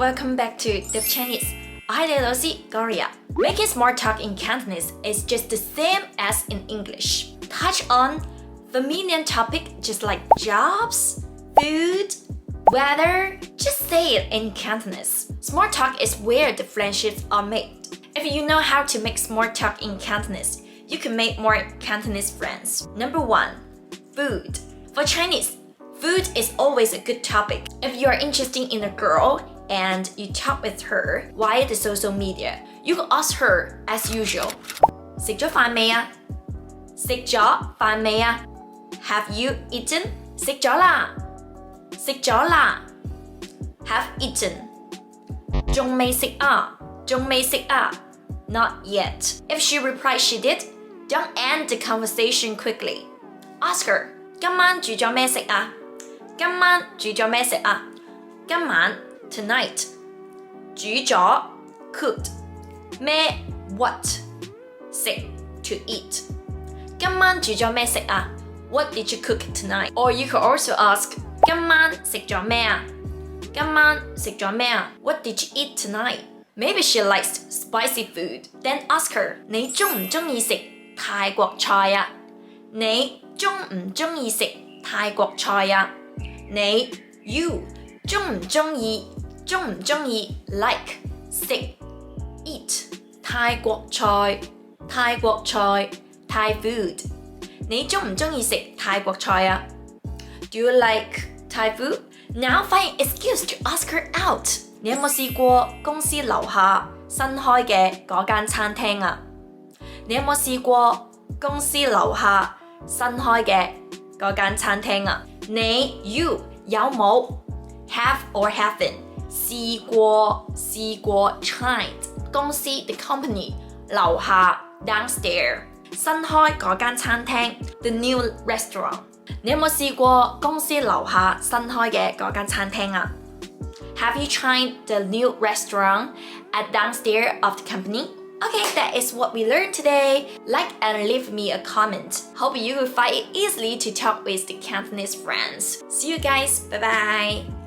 welcome back to the Chinese. I am Gloria. Making small talk in Cantonese is just the same as in English. Touch on familiar topic just like jobs, food, weather. Just say it in Cantonese. Small talk is where the friendships are made. If you know how to make small talk in Cantonese, you can make more Cantonese friends. Number 1, food. For Chinese, food is always a good topic. If you are interested in a girl and you talk with her via the social media, you can ask her as usual. 食咗飯未啊？食咗飯未啊？ Have you eaten? 食咗啦。食咗啦。Have eaten. 仲未食啊？仲未食啊？ Not yet. If she replies she did, don't end the conversation quickly. Ask her, 今晚煮咗咩食啊？今晚煮咗咩食啊？今晚 tonight 煮咗 cooked 咩 what 食 to eat 今晚煮咗咩食啊 What did you cook tonight? Or you could also ask 今晚食咗咩啊今晚食咗咩啊 What did you eat tonight? Maybe she likes spicy food. Then ask her 你鍾唔鍾意食泰國菜啊你鍾唔鍾意食泰國菜啊你 you 鍾唔鍾意 like 食 eat 泰國菜泰food 你鍾唔鍾意食泰國菜啊 Do you like Thai food? Now find an excuse to ask her out. 你有冇試過公司樓下新開嘅嗰間餐廳啊你有冇試過公司樓下新開嘅嗰間餐廳啊你 you 有冇 have or haven't 試過 tried 公司 the company 樓下 downstairs 新開嗰間餐廳 the new restaurant 你有冇試過公司樓下新開嘅嗰間餐廳啊 Have you tried the new restaurant at downstairs of the company? Okay, that is what we learned today. Like and leave me a comment. Hope you will find it easily to talk with the Cantonese friends. See you guys. Bye bye.